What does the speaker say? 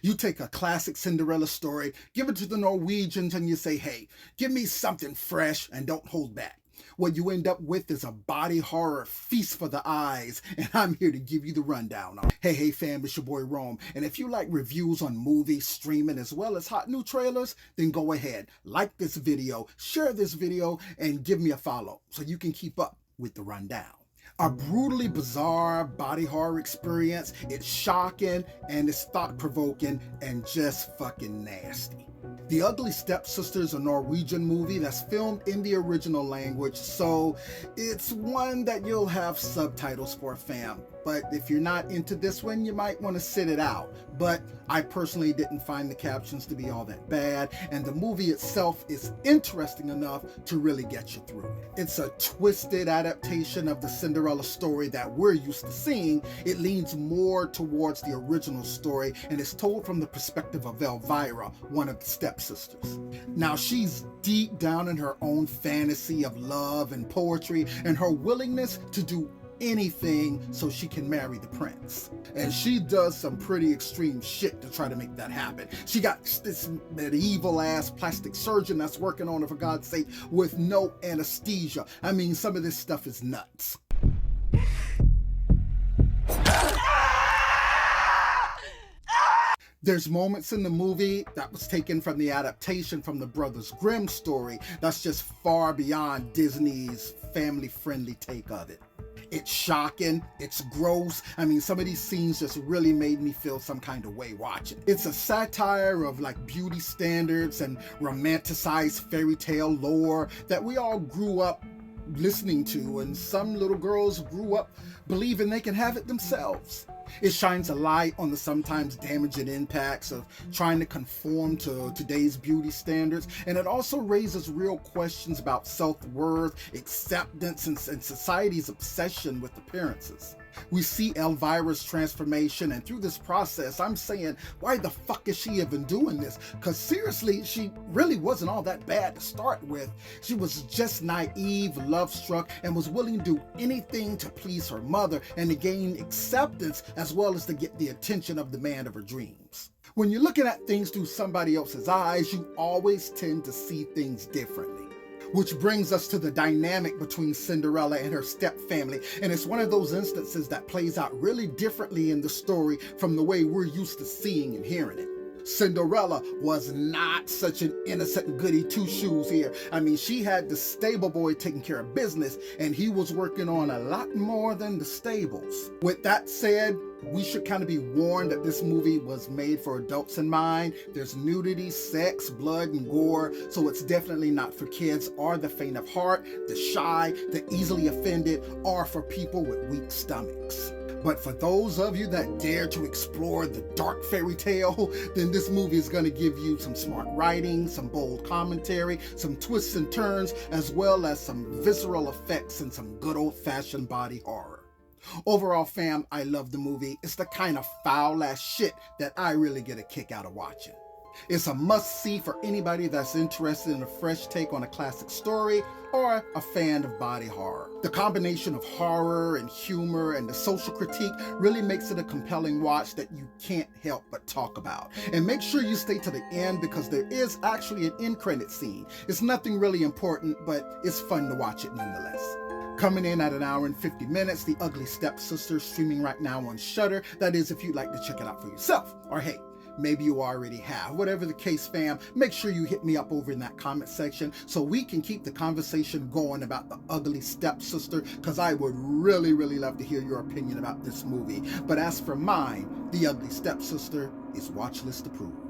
You take a classic Cinderella story, give it to the Norwegians, and you say, hey, give me something fresh and don't hold back. What you end up with is a body horror feast for the eyes, and I'm here to give you the rundown. Hey fam, it's your boy Rome, and if you like reviews on movies, streaming, as well as hot new trailers, then go ahead, like this video, share this video, and give me a follow so you can keep up with the rundown. A brutally bizarre body horror experience. It's shocking and it's thought-provoking and just fucking nasty. The Ugly Stepsister is a Norwegian movie that's filmed in the original language, so it's one that you'll have subtitles for, fam. But if you're not into this one, you might want to sit it out. But I personally didn't find the captions to be all that bad, and the movie itself is interesting enough to really get you through it. It's a twisted adaptation of the Cinderella story that we're used to seeing. It leans more towards the original story and is told from the perspective of Elvira, one of the stepsisters. Now, she's deep down in her own fantasy of love and poetry and her willingness to do anything so she can marry the prince. And she does some pretty extreme shit to try to make that happen. She got this medieval ass plastic surgeon that's working on her, for God's sake, with no anesthesia. I mean, some of this stuff is nuts. There's moments in the movie that was taken from the adaptation from the Brothers Grimm story that's just far beyond Disney's family-friendly take of it. It's shocking, it's gross. I mean, some of these scenes just really made me feel some kind of way watching. It's a satire of like beauty standards and romanticized fairy tale lore that we all grew up listening to, and some little girls grew up believing they can have it themselves. It shines a light on the sometimes damaging impacts of trying to conform to today's beauty standards, and it also raises real questions about self-worth, acceptance, and society's obsession with appearances. We see Elvira's transformation, and through this process, I'm saying, why the fuck is she even doing this? Because seriously, she really wasn't all that bad to start with. She was just naive, love-struck, and was willing to do anything to please her mother and to gain acceptance, as well as to get the attention of the man of her dreams. When you're looking at things through somebody else's eyes, you always tend to see things differently. Which brings us to the dynamic between Cinderella and her stepfamily, and it's one of those instances that plays out really differently in the story from the way we're used to seeing and hearing it. Cinderella was not such an innocent goody two-shoes here. I mean, she had the stable boy taking care of business, and he was working on a lot more than the stables. With that said, we should kind of be warned that this movie was made for adults in mind. There's nudity, sex, blood, and gore, so it's definitely not for kids or the faint of heart, the shy, the easily offended, or for people with weak stomachs. But for those of you that dare to explore the dark fairy tale, then this movie is going to give you some smart writing, some bold commentary, some twists and turns, as well as some visceral effects and some good old-fashioned body horror. Overall, fam, I love the movie. It's the kind of foul-ass shit that I really get a kick out of watching. It's a must-see for anybody that's interested in a fresh take on a classic story or a fan of body horror. The combination of horror and humor and the social critique really makes it a compelling watch that you can't help but talk about. And make sure you stay to the end because there is actually an end credit scene. It's nothing really important, but it's fun to watch it nonetheless. Coming in at 1 hour and 50 minutes, The Ugly Stepsister, streaming right now on Shudder. That is, if you'd like to check it out for yourself. Or hey, maybe you already have. Whatever the case, fam, make sure you hit me up over in that comment section so we can keep the conversation going about The Ugly Stepsister, because I would really love to hear your opinion about this movie. But as for mine, The Ugly Stepsister is watch list approved.